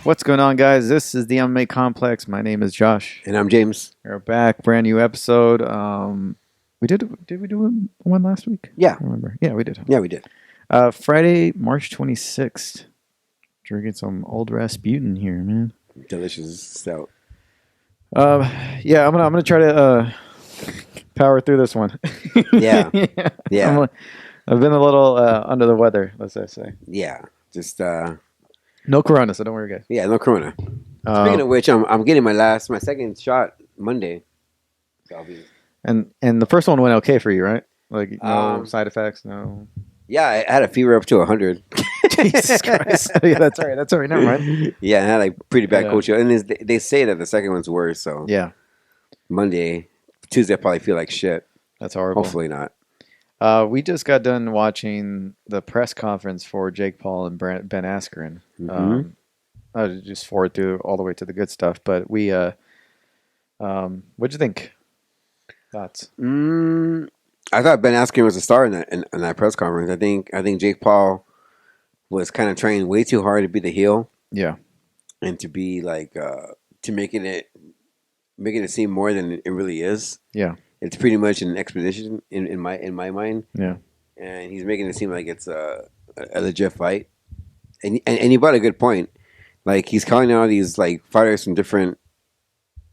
What's going on, guys? This is the MMA Complex. My name is Josh. And I'm James. We're back, brand new episode. We did we do one last week? Yeah. I remember. Yeah, we did. Yeah, we did. Friday, March 26th. Drinking some old Rasputin here, man. Delicious stout. Yeah, I'm gonna try to power through this one. Yeah. Yeah. I've been a little under the weather, let's say. Yeah. Just No corona, so don't worry, guys. yeah, no corona. Speaking of which, I'm getting my second shot Monday. So I'll be and the first one went okay for you, right? Like no side effects, no. Yeah, I had a fever up to 100. Jesus Christ! Yeah, that's all right. That's all right. Never mind. Yeah, I had like pretty bad cold chill, and they say that the second one's worse. So Yeah, Tuesday, I probably feel like shit. that's horrible. Hopefully not. We just got done watching the press conference for Jake Paul and Ben Askren. Mhm. I'll just forward through all the way to the good stuff. But what'd you think? Thoughts? I thought Ben Askren was a star in that press conference. I think Jake Paul was kind of trying way too hard to be the heel Yeah, and to be like to making it seem more than it really is. yeah, It's pretty much an expedition in my mind, yeah, and he's making it seem like it's a legit fight. And he brought a good point. Like he's calling out these like fighters from different,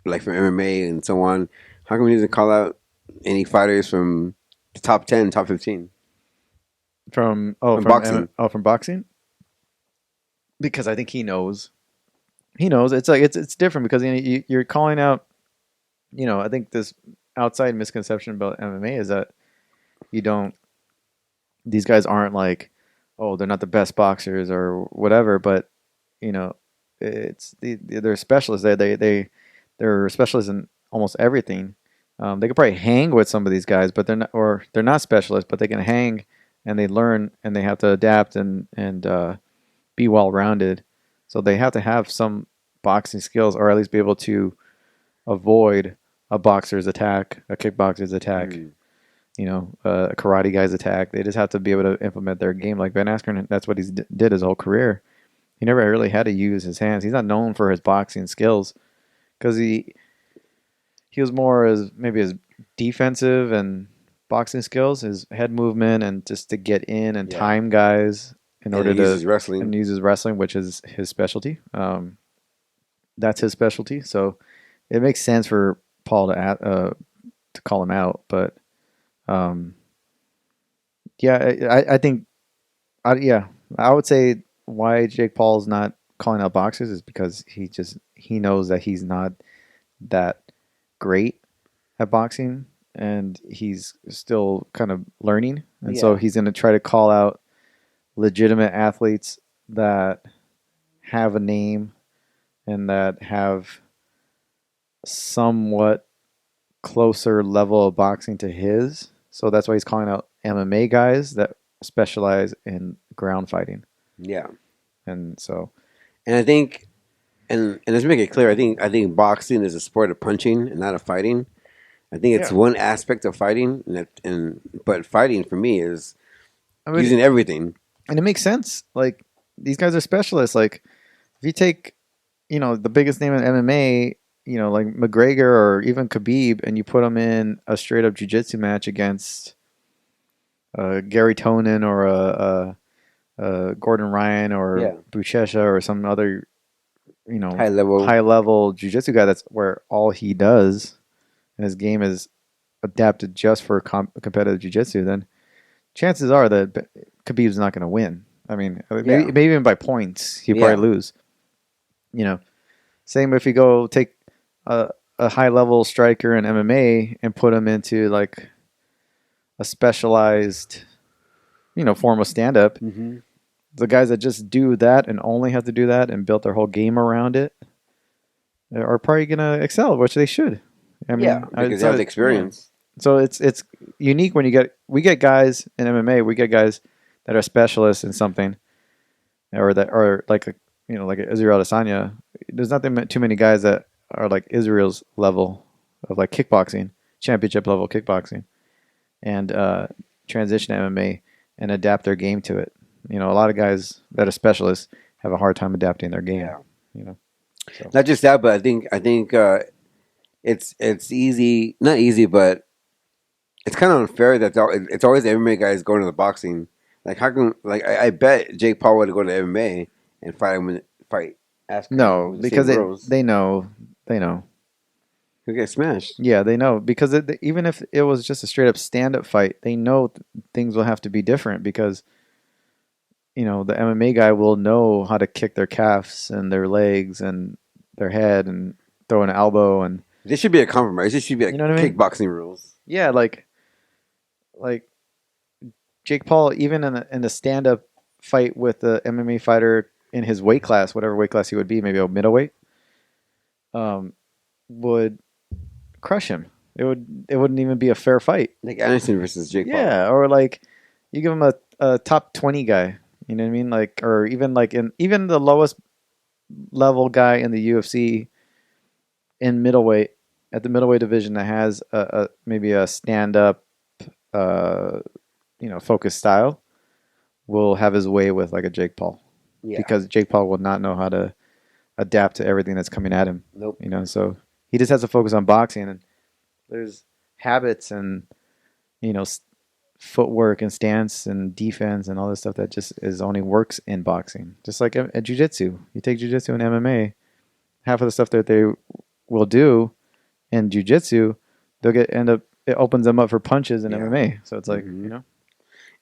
like from MMA and so on. How come he doesn't call out any fighters from the top 10, top 15? from boxing. From boxing. Because I think he knows. He knows it's like it's different because you're calling out. I think this outside misconception about MMA is that you don't. These guys aren't like, oh, they're not the best boxers or whatever, but they're specialists. They're specialists in almost everything. They could probably hang with some of these guys, but they're not specialists, but they can hang and they learn and they have to adapt and be well rounded. So they have to have some boxing skills, or at least be able to avoid a boxer's attack, a kickboxer's attack, a karate guy's attack. They just have to be able to implement their game. Like Ben Askren, that's what he did his whole career. He never really had to use his hands. He's not known for his boxing skills because he was more as maybe his defensive and boxing skills, his head movement, and just to get in and time guys in order to use wrestling. And uses wrestling, which is his specialty. That's his specialty. So it makes sense for Paul to call him out. But I think I would say why Jake Paul's not calling out boxers is because he knows that he's not that great at boxing and he's still kind of learning, and so he's going to try to call out legitimate athletes that have a name and that have somewhat closer level of boxing to his. So that's why he's calling out MMA guys that specialize in ground fighting. Yeah. And so, and I think, and let's make it clear. I think boxing is a sport of punching and not of fighting. I think it's one aspect of fighting, but fighting for me is using everything. And it makes sense. Like these guys are specialists. Like if you take, the biggest name in MMA, like McGregor or even Khabib, and you put them in a straight up jiu-jitsu match against Gary Tonin or Gordon Ryan or Buchecha or some other, high level jiu-jitsu guy. That's where all he does, and his game is adapted just for competitive jiu-jitsu. Then chances are that Khabib's not going to win. I mean, maybe even by points, he'd probably lose. Same if you go take a high level striker in MMA and put him into like a specialized, form of stand up. Mm-hmm. The guys that just do that and only have to do that and built their whole game around it are probably going to excel, which they should. I mean, because they have the experience. Yeah. So it's unique when we get guys in MMA, we get guys that are specialists in something, or that are like Israel Adesanya. There's not too many guys that are like Israel's level of like kickboxing, championship level kickboxing, and transition to MMA and adapt their game to it. A lot of guys that are specialists have a hard time adapting their game. Yeah. you know. So Not just that, but I think it's easy, not easy, but it's kind of unfair that it's always the MMA guys going to the boxing. Like how come? Like I bet Jake Paul would go to MMA and fight Askren no, with the because same rules. they know. He'll get smashed. Yeah, they know because even if it was just a straight up stand up fight, they know things will have to be different because the MMA guy will know how to kick their calves and their legs and their head and throw an elbow and This should be a compromise. This should be you like know what I mean? kickboxing rules. Yeah, like Jake Paul, even in a stand up fight with the MMA fighter in his weight class, whatever weight class he would be, maybe a middleweight, um, would crush him. It wouldn't even be a fair fight. Like Anderson versus Jake Paul. Yeah, or like you give him a top 20 guy, you know what I mean? Like or even like in even the lowest level guy in the UFC in middleweight at the middleweight division that has a maybe a stand up uh focused style will have his way with like a Jake Paul Yeah. because Jake Paul will not know how to adapt to everything that's coming at him. Nope. So he just has to focus on boxing and there's habits and you know footwork and stance and defense and all this stuff that just is only works in boxing. Just like at jiu-jitsu. You take jiu-jitsu and MMA, half of the stuff that they will do in jiu-jitsu, it opens them up for punches in Yeah. MMA. So it's like, Mhm.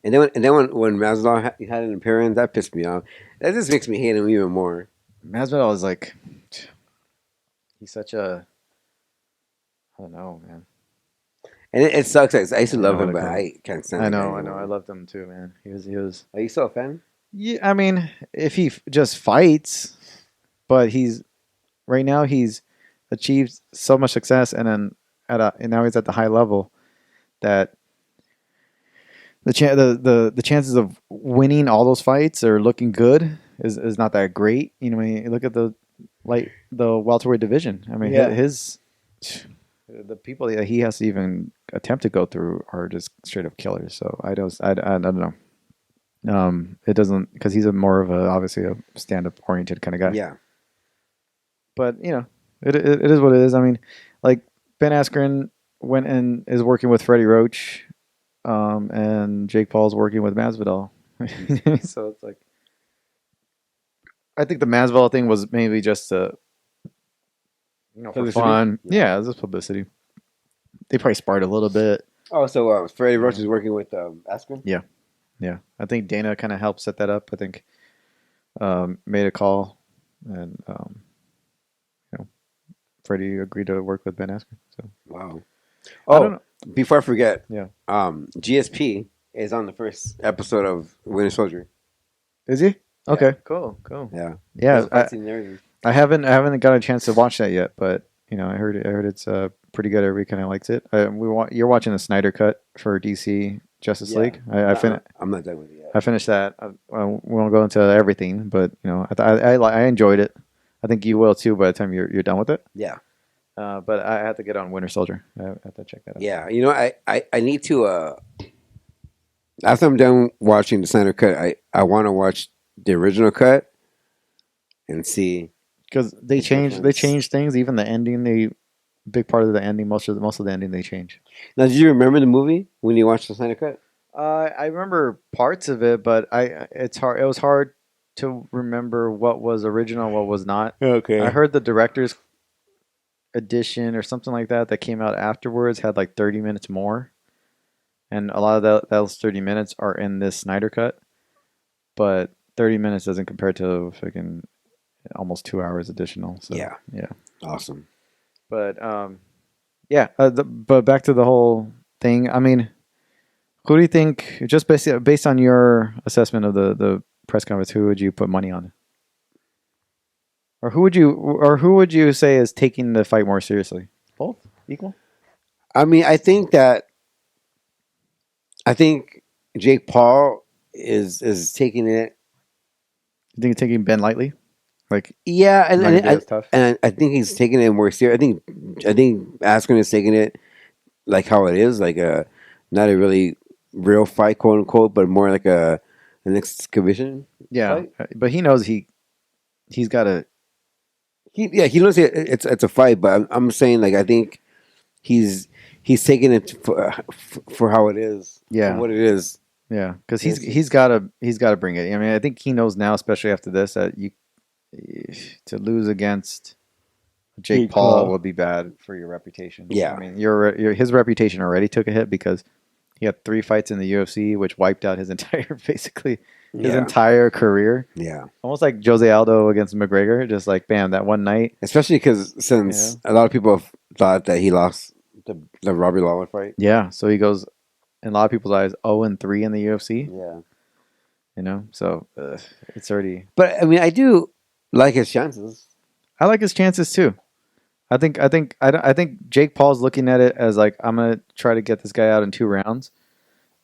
And then when Masvidal had an appearance, that pissed me off. That just makes me hate him even more. Masvidal is like he's such a I don't know, man. And it sucks. I used to I don't know love what him, to but call it. I can't stand I the guy know, I know. I anymore. loved him too, man. He was Are you still a fan? yeah, I mean, if he just fights, but he's right now he's achieved so much success and then and now he's at the high level that the chances of winning all those fights or looking good is not that great. When you look at the welterweight division. I mean, Yeah. his the people that he has to even attempt to go through are just straight up killers. So I don't know. It doesn't because he's more of obviously a stand up oriented kind of guy. Yeah. But it is what it is. I mean, like Ben Askren went and is working with Freddie Roach, and Jake Paul's working with Masvidal. So it's like, I think the Masvidal thing was maybe just for Publicity? fun. Yeah. Yeah, it was just publicity. They probably sparred a little bit. Oh, so Freddie Roach Yeah. is working with Askren? Yeah, yeah. I think Dana kind of helped set that up. I think made a call, and Freddie agreed to work with Ben Askren. So Wow. I don't Oh, know. before I forget, Yeah, GSP is on the first episode of Winter Soldier. is he? Yeah. Okay, cool. Yeah. Yeah, There's a fight scene and everything. I haven't got a chance to watch that yet, but I heard it's pretty good. Everybody kind of likes it. You're watching the Snyder cut for DC Justice Yeah. League. I'm not done with it yet. I finished that. We won't go into everything, but I enjoyed it. I think you will too by the time you're done with it. Yeah. But I have to get on Winter Soldier. I have to check that out. Yeah. I need to after I'm done watching the Snyder cut, I want to watch the original cut and see. Because they The changed difference. things. Even the ending, big part of the ending, most of the ending they change. Now, did you remember the movie when you watched the Snyder cut? I remember parts of it, but it's hard. It was hard to remember what was original, what was not. Okay. I heard the director's edition or something like that came out afterwards had like 30 minutes more, and a lot of those 30 minutes are in this Snyder cut, but 30 minutes doesn't compare to freaking almost 2 hours additional. So Yeah. yeah. Awesome. But yeah. But back to the whole thing. I mean, who do you think? Just based on your assessment of the press conference, who would you put money on? Or who would you say is taking the fight more seriously? Both equal. I mean, I think Jake Paul is taking it. You think you're taking Ben lightly? Like, Yeah, and not gonna be and, as tough. and I think he's taking it more serious. I think Askren is taking it like how it is, like not a really real fight, quote unquote, but more like an exhibition. Yeah, Fight? but he knows he's got to He knows it's a fight, but I'm saying like I think he's taking it for how it is, for Yeah, what it is. yeah, because And he's gotta bring it. I mean, I think he knows now, especially after this, that you to lose against Jake Jake Paul Paul. would be bad for your reputation. I Yeah, mean, your his reputation already took a hit because he had 3 fights in the UFC, which wiped out his entire basically his yeah, entire career. yeah. Almost like Jose Aldo against McGregor, just like bam, that one night. Especially because You since know? a lot of people have thought that he lost the Robbie Lawler fight. Yeah. So he goes in a lot of people's eyes 0-3 in the UFC. Yeah, So it's already. but I mean, I do like his chances. I like his chances too. I think Jake Paul's looking at it as like I'm gonna try to get this guy out in 2 rounds,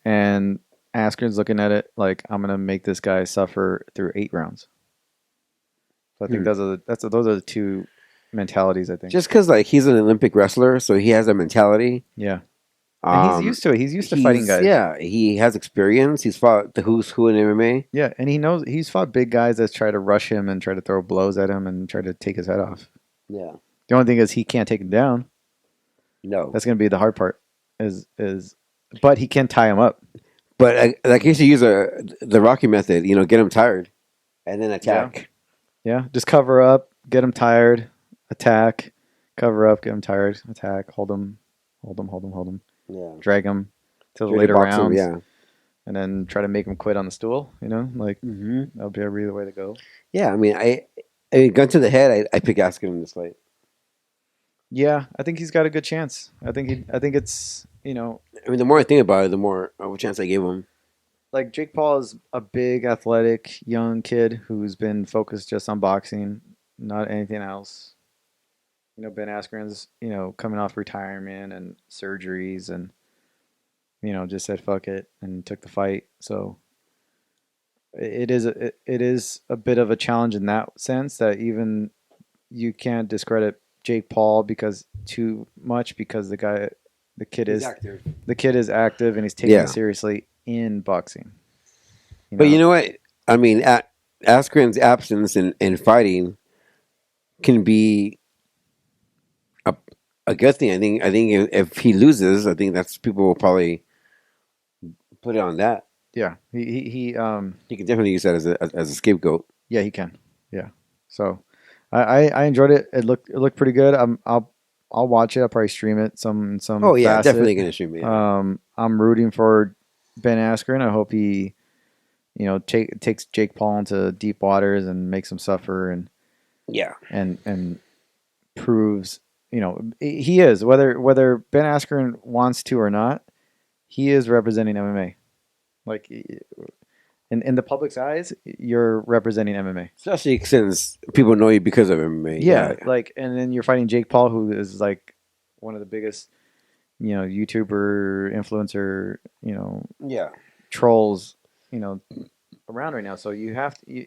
and Askren's looking at it like I'm gonna make this guy suffer through 8 rounds. So I think Hmm. those are the two mentalities. I think. Just because like he's an Olympic wrestler, so he has a mentality. Yeah, and he's used to it. He's used to fighting guys. Yeah, he has experience. He's fought the who's who in MMA. Yeah, and he knows he's fought big guys that try to rush him and try to throw blows at him and try to take his head off. Yeah, The only thing is he can't take him down. no, That's going to be the hard part. But he can tie him up. but like he should use the Rocky method. Get him tired, and then attack. Yeah, just cover up, get him tired, attack, cover up, get him tired, attack, hold him, Yeah, drag him to the Try to later box him, rounds, yeah, and then try to make him quit on the stool. Like that'll be a really way to go. yeah. I mean, gun to the head. I pick Askren in this fight. Yeah, I think he's got a good chance. I think it's I mean, the more I think about it, the more of a chance I give him. like Jake Paul is a big, athletic, young kid who's been focused just on boxing, not anything else. Ben Askren's, coming off retirement and surgeries and, just said fuck it and took the fight. So it is a bit of a challenge in that sense that even you can't discredit Jake Paul because too much because the kid He's is active. the kid is active and he's taken Yeah. it seriously in boxing. But you know what? I mean, Askren's absence in fighting can be a good thing. I think if he loses, I think that's people will probably put it on that. yeah, he He can definitely use that as a scapegoat. yeah, he can. Yeah. So I enjoyed it. It looked pretty good. I'll watch it. I'll probably stream it some Oh yeah, facet. definitely gonna stream it. Yeah. I'm rooting for Ben Askren. I hope he, takes Jake Paul into deep waters and makes him suffer Yeah. and proves, he is whether Ben Askren wants to or not, he is representing MMA. Like in the public's eyes, you're representing MMA. Especially since people know you because of MMA. Yeah, like, and then you're fighting Jake Paul, who is like one of the biggest, YouTuber, influencer, Yeah. trolls, around right now. So you have to,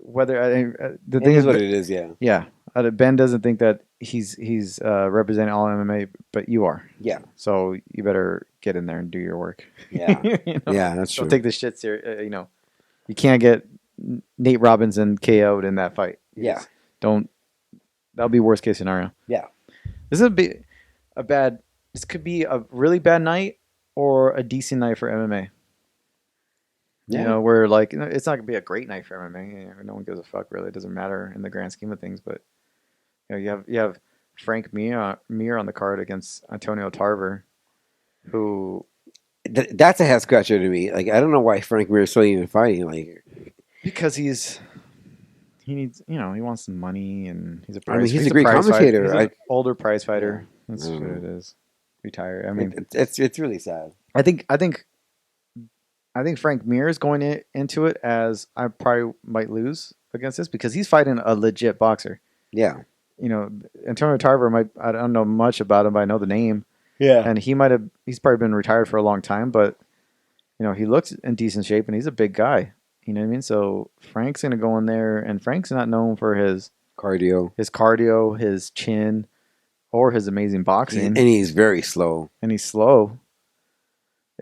whether the It thing is is, what it is. Yeah. yeah, Ben doesn't think that he's representing all MMA, but you are. Yeah. So you better get in there and do your work. Yeah. You know? Yeah. That's true. Don't take this shit serious. You can't get Nate Robinson KO'd in that fight. Yeah. Don't. That'll be worst case scenario. Yeah. This is a bad. This could be a really bad night or a decent night for MMA. Yeah. Where like it's not gonna be a great night for MMA. No one gives a fuck really. It doesn't matter in the grand scheme of things. But you have Frank Mir on the card against Antonio Tarver, who That's a head scratcher to me. Like I don't know why Frank Mir is still even fighting. Like because he needs he wants some money and he's a I mean, prize. he's a great prize commentator. Fighter. He's an older prize fighter. That's I what don't it know. is. Retired. I mean, it's really sad. I think Frank Mir is going into it as I probably might lose against this because he's fighting a legit boxer. Yeah. Antonio Tarver I don't know much about him, but I know the name. Yeah. And he's probably been retired for a long time, but he looks in decent shape and he's a big guy. You know what I mean? So Frank's gonna go in there, and Frank's not known for his Cardio. his chin, or his amazing boxing. And he's very slow. And he's slow.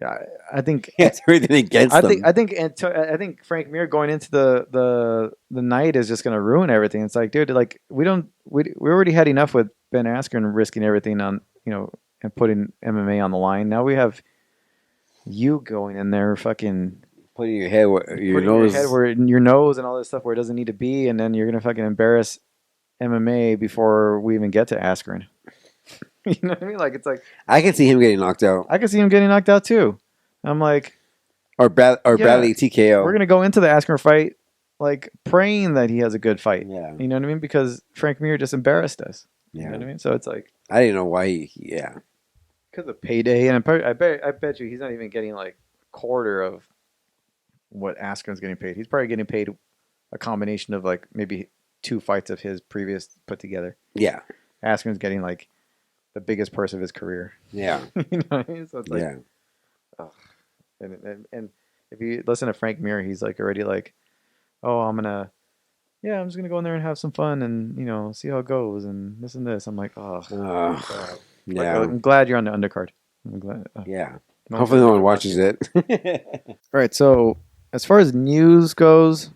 Yeah, I think He has everything against them. I think Frank Mir going into the night is just going to ruin everything. It's like, dude, like we already had enough with Ben Askren risking everything on and putting MMA on the line. Now we have you going in there, fucking Putting your head, your putting your head nose. where your nose and all this stuff where it doesn't need to be, and then you're gonna fucking embarrass MMA before we even get to Askren. You know what I mean? Like it's like I can see him getting knocked out, I can see him getting knocked out too. I'm like, or yeah, badly we're TKO. gonna go into the Askren fight like praying that he has a good fight. Yeah, You know what I mean? Because Frank Mir just embarrassed us. You know yeah. what I mean? So it's like I didn't know why. Yeah, because of payday, and I bet you he's not even getting like a quarter of what Askren's getting paid. He's probably getting paid a combination of like maybe two fights of his previous put together. yeah, Askren's getting like the biggest purse of his career. yeah, You know what I mean? So it's like, yeah. ugh. And if you listen to Frank Mir, he's like already like, oh, I'm just gonna go in there and have some fun and see how it goes and this and this. I'm like, oh Uh, god, like yeah, I'm glad you're on the undercard. I'm glad. yeah. No one's Hopefully, gonna no make one it watch watches you. it. All right, so as far as news goes,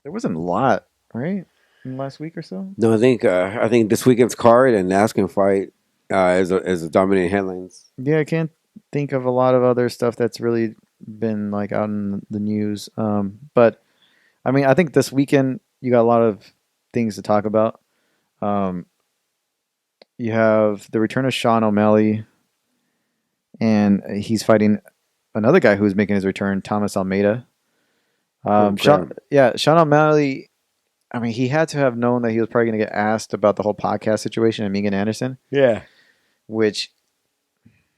there wasn't a lot, right, in the last week or so. No, I think this weekend's card and the Askin fight is a dominating headlines. Yeah, I can't think of a lot of other stuff that's really been like out in the news. But I mean, I think this weekend you got a lot of things to talk about. Um, you have the return of Sean O'Malley, and he's fighting another guy who's making his return, Thomas Almeida. Oh crap! Sean O'Malley. I mean, he had to have known that he was probably going to get asked about the whole podcast situation and Megan Anderson, Yeah, which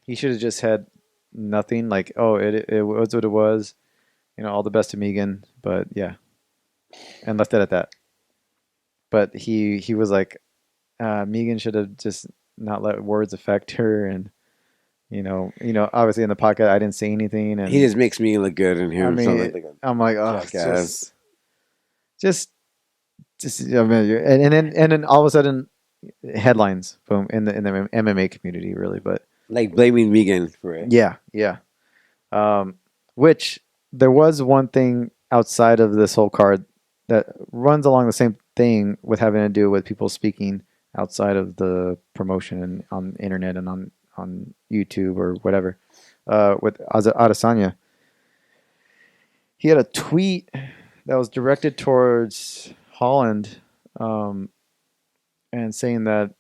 he should have just had nothing. Like, oh, it was what it was. All the best to Megan, but yeah, and left it at that. But he was like, Megan should have just not let words affect her, and obviously in the podcast I didn't say anything, he and just makes me look good and I him sound mean, like a I'm like, oh, it's jackass. just, I mean, and then all of a sudden, headlines, boom, in the MMA community, really, but Like blaming Megan for it. yeah, yeah. Which there was one thing outside of this whole card that runs along the same thing with having to do with people speaking outside of the promotion and on the internet and on YouTube or whatever. With Adesanya, he had a tweet that was directed towards Holland, and saying that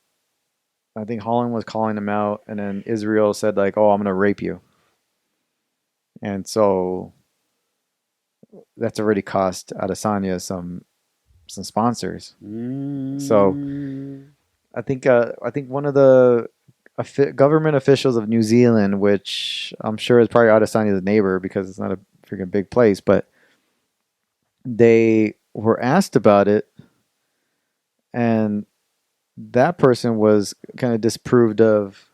I think Holland was calling him out, and then Israel said like, "Oh, I'm gonna rape you," and so that's already cost Adesanya some sponsors. So Mm. I think one of the government officials of New Zealand, which I'm sure is probably Adesanya's neighbor because it's not a freaking big place, but they were asked about it, and that person was kind of disapproved of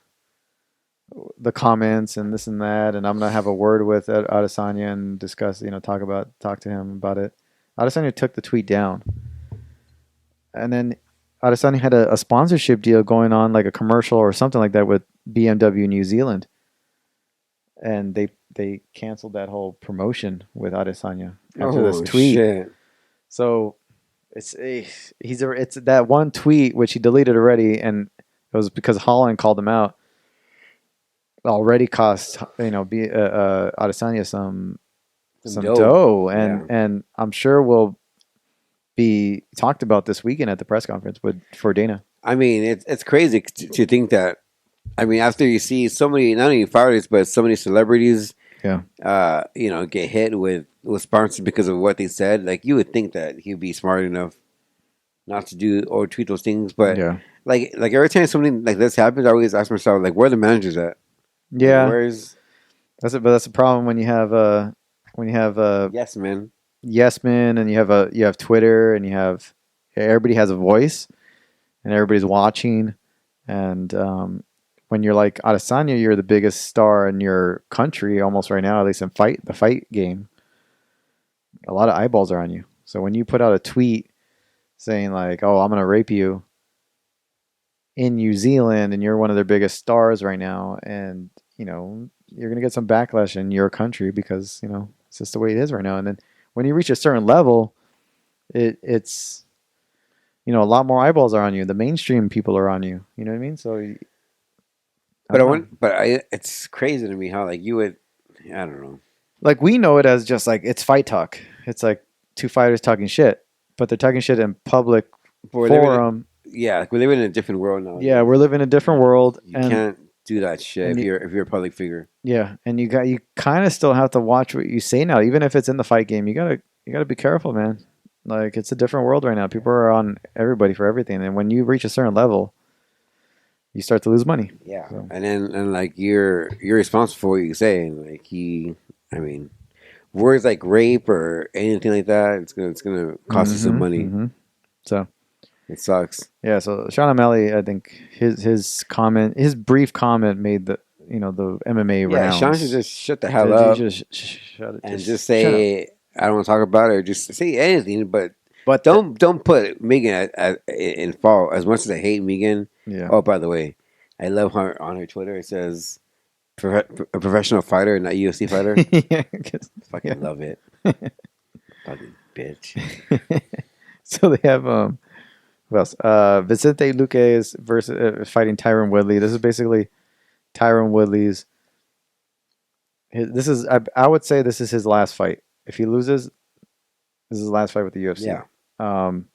the comments and this and that, and I'm gonna have a word with Adesanya and discuss, talk to him about it. Adesanya took the tweet down, and then Adesanya had a sponsorship deal going on, like a commercial or something like that, with BMW New Zealand, and they canceled that whole promotion with Adesanya after this Oh tweet. shit! So it's that one tweet which he deleted already, and it was because Holland called him out. Already cost Adesanya Some some dough. dough, Yeah. and I'm sure will be talked about this weekend at the press conference for Dana. I mean, it's crazy to think that. I mean, after you see so many, not only fighters, but so many celebrities, Yeah, get hit with sponsors because of what they said, like you would think that he'd be smart enough not to do or tweet those things. But yeah, like every time something like this happens, I always ask myself, like, where are the managers at? Like, yeah. where's That's it. But that's the problem when you have yes, man? yes men, and you have Twitter, and you have everybody has a voice, and everybody's watching, and when you're like Adesanya, you're the biggest star in your country almost right now, at least in the fight game. A lot of eyeballs are on you. So when you put out a tweet saying like, "Oh, I'm gonna rape you," in New Zealand, and you're one of their biggest stars right now, and you're gonna get some backlash in your country because it's just the way it is right now. And then when you reach a certain level, it's a lot more eyeballs are on you. The mainstream people are on you. You know what I mean? So I But I don't know. want, it's crazy to me how like you would, I don't know. Like we know it as just like it's fight talk. It's like two fighters talking shit, but they're talking shit in public But we're living, forum. yeah, like we're living in a different world Yeah, nowadays. we're living in a different world, You can't do that shit and if you, you're a public figure. yeah, and you kind of still have to watch what you say now, even if it's in the fight game. You gotta be careful, man. Like it's a different world right now. People are on everybody for everything, and when you reach a certain level, you start to lose money. Yeah, So, and like you're responsible for what you say, and like I mean, words like rape or anything like that, it's gonna cost you some money. so It sucks. yeah. So Sean O'Malley, I think his brief comment made the MMA Yeah, Sean should rounds. just shut the hell You up just shut it. and Just just shut up. say I don't want to talk about it, or just say anything, but But don't put Megan in fault. As much as I hate Megan, yeah, oh by the way, I love her on her Twitter. It says a professional fighter, not UFC fighter. yeah, yeah. Fucking love it, fucking bitch. So they have who else? Vicente Luque is versus fighting Tyron Woodley. This is basically Tyron Woodley's. This is I would say this is his last fight. If he loses, this is his last fight with the UFC. Yeah, Um,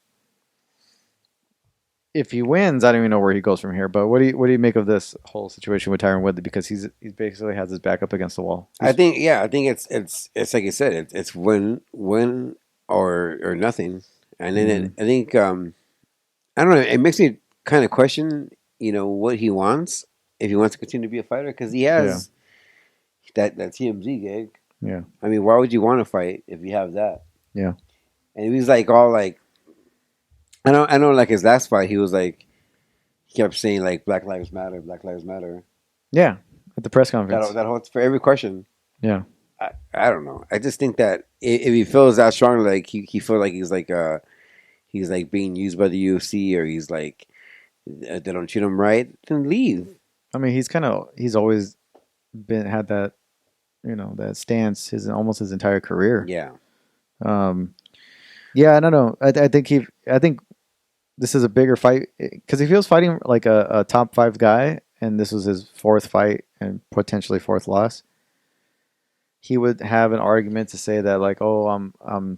if he wins, I don't even know where he goes from here. But what do you make of this whole situation with Tyron Woodley? Because he basically has his back up against the wall. I think it's like you said, it's win or nothing, and then I think I don't know. It makes me kind of question, what he wants if he wants to continue to be a fighter because he Yeah, has that TMZ gig. yeah, I mean, why would you want to fight if you have that? yeah, And he was like all like, I know, like his last fight, he was like, he kept saying like Black Lives Matter, Black Lives Matter. yeah. At the press conference. That holds for every question. Yeah, I don't know. I just think that if he feels that strong, like he feels like he's like being used by the UFC or he's like they don't treat him right, then leave. I mean he's always had that stance almost his entire career. Yeah, Um, yeah, I don't know. I think this is a bigger fight because if he was fighting like a top five guy and this was his fourth fight and potentially fourth loss, he would have an argument to say that like, oh, I'm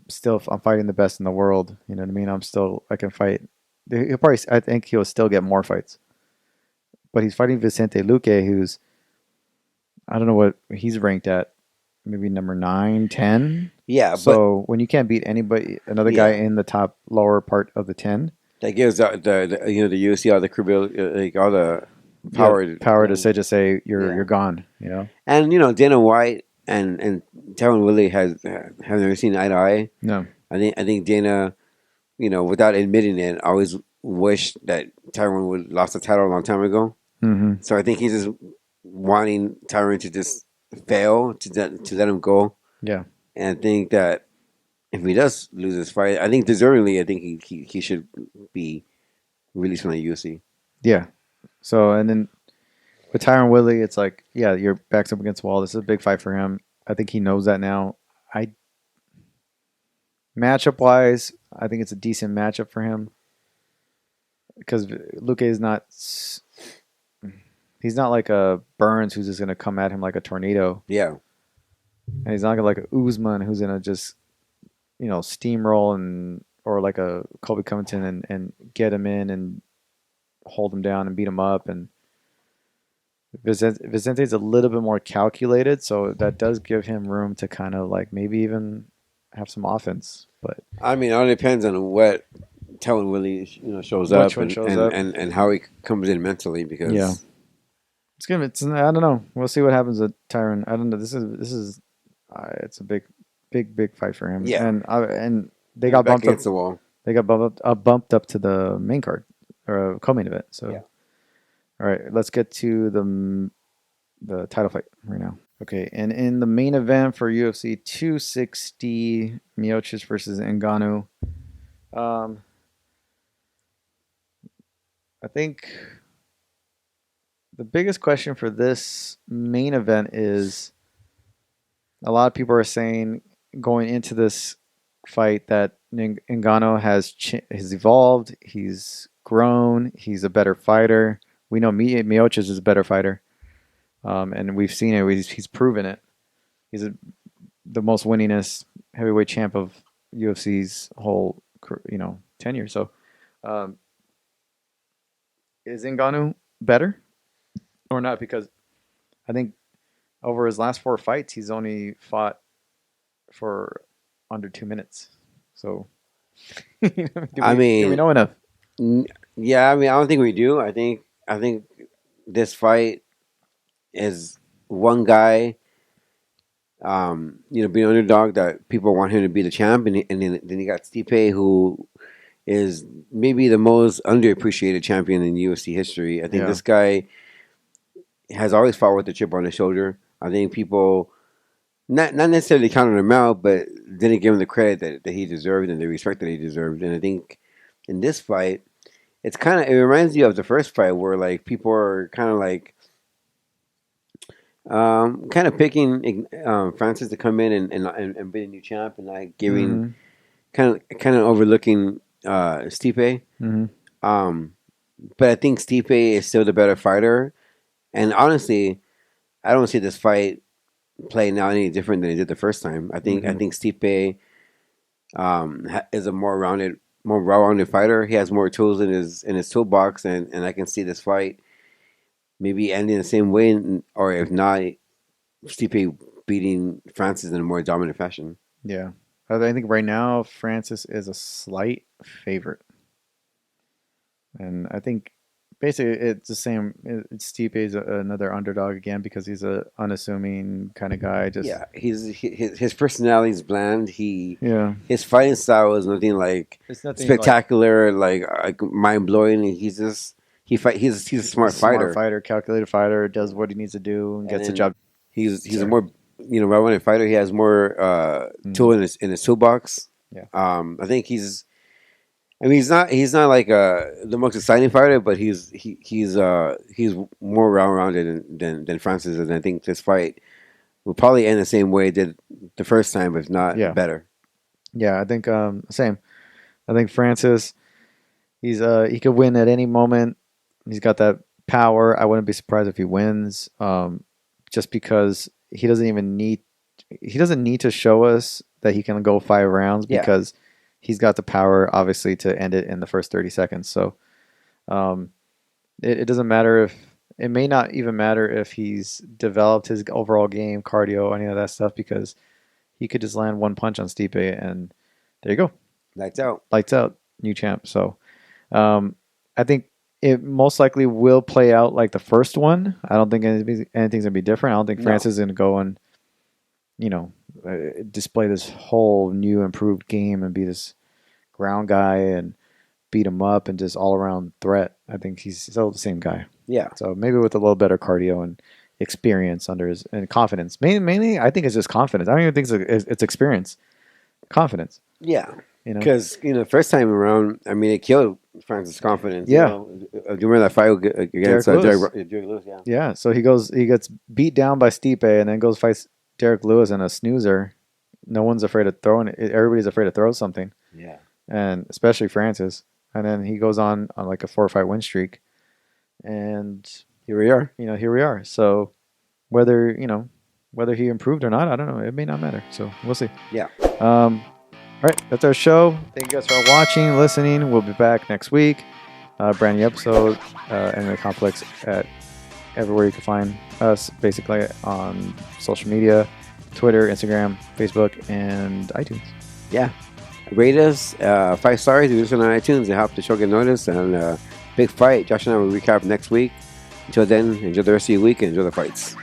fighting the best in the world. You know what I mean? I can fight. I think he'll still get more fights, but he's fighting Vicente Luque, who's I don't know what he's ranked at, maybe number 9, 10. yeah, but So when you can't beat another guy yeah, in the top lower part of the 10, that gives the UFC all the like all the power. power to say Yeah. you're gone. You know? And Dana White and Tyron Woodley have never seen eye to eye. No. I think Dana, without admitting it, always wished that Tyron would lost the title a long time ago. Mm-hmm. So I think he's just wanting Tyron to just fail to let him go. Yeah. And I think that if he does lose this fight, I think deservingly, I think he should be released from the UFC. Yeah. So and then with Tyron Woodley, it's like, yeah, your back's up against the wall. This is a big fight for him. I think he knows that now. Matchup wise, I think it's a decent matchup for him because Luque is not. He's not like a Burns who's just going to come at him like a tornado, Yeah, and he's not gonna like a Usman who's going to just steamroll or like a Colby Covington and get him in and hold him down and beat him up. And Vicente's a little bit more calculated, so that does give him room to kind of like maybe even have some offense. But I mean, it all depends on what Tyron Woodley shows which up one and, shows and, up? and, and how he comes in mentally because Yeah. I don't know. We'll see what happens with Tyron. I don't know. This is it's a big fight for him. Yeah. And they got back bumped up. against the wall. They got bumped up to the main card or co-main event. So, Yeah. All right, let's get to the title fight right now. Okay, and in the main event for UFC 260, Miocic versus Ngannou. I think The biggest question for this main event is a lot of people are saying going into this fight that Ngannou has evolved, he's grown, he's a better fighter. We know Miocic is a better fighter, and we've seen it. He's proven it. He's the most winningest heavyweight champ of UFC's whole tenure. So, um, is Ngannou better or not? Because I think over his last 4 fights, he's only fought for under 2 minutes. So, do I do we mean, know enough? yeah. I mean, I don't think we do. I think this fight is one guy. Being underdog that people want him to be the champ, and then you got Stipe, who is maybe the most underappreciated champion in UFC history. I think Yeah. this guy has always fought with the chip on his shoulder. I think people not necessarily counted him out, but didn't give him the credit that he deserved and the respect that he deserved. And I think in this fight, it reminds you of the first fight where like people are kind of like kind of picking Francis to come in and be a new champ, and like giving Mm-hmm. kind of overlooking Stipe. Mm-hmm. Um, but I think Stipe is still the better fighter, and honestly, I don't see this fight playing out any different than it did the first time. I think Stipe is a more well-rounded fighter. He has more tools in his toolbox, and I can see this fight maybe ending the same way, or if not, Stipe beating Francis in a more dominant fashion. Yeah. I think right now Francis is a slight favorite. And I think basically it's the same. Stipe is another underdog again because he's a unassuming kind of guy. Just Yeah, his personality is bland. yeah, His fighting style is nothing like it's nothing like spectacular, like mind blowing. He's just he's a smart fighter. calculated fighter, does what he needs to do and gets the And job. he's a more well-rounded fighter. He has more tool in his toolbox. Yeah. I think he's. I mean, he's not like the most exciting fighter, but he's more well-rounded than Francis is. And I think this fight will probably end the same way it did the first time, if not Yeah. better. Yeah, I think same. I think Francis, he could win at any moment. He's got that power. I wouldn't be surprised if he wins. Just because he doesn't need to show us that he can go 5 rounds Yeah. because he's got the power, obviously, to end it in the first 30 seconds. So it doesn't matter it may not even matter if he's developed his overall game, cardio, any of that stuff, because he could just land one punch on Stipe and there you go. Lights out. Lights out, new champ. So I think it most likely will play out like the first one. I don't think anything's going to be different. I don't think No. Francis is going to go and, display this whole new improved game and be this ground guy and beat him up and just all around threat. I think he's still the same guy. Yeah. So maybe with a little better cardio and experience and confidence. Mainly, I think it's just confidence. I don't even think it's experience. Confidence. Yeah. You know? Because the first time around, I mean, it killed Francis' confidence. Yeah. Do you remember that fight against Derek Lewis? Yeah. Yeah. So he gets beat down by Stipe and then goes fights Derek Lewis in a snoozer. No one's afraid of throwing it. Everybody's afraid to throw something. Yeah. And especially Francis. And then he goes on like a 4-fight win streak. And Here we are. here we are. So whether he improved or not, I don't know. It may not matter. So we'll see. Yeah. All right, that's our show. Thank you guys for watching, listening. We'll be back next week. Brand new episode, MMA Complex at everywhere you can find us, basically on social media, Twitter, Instagram, Facebook, and iTunes. Yeah. Rate us 5 stars. Do this on iTunes. It helps the show get noticed. And big fight. Josh and I will recap next week. Until then, enjoy the rest of your week and enjoy the fights.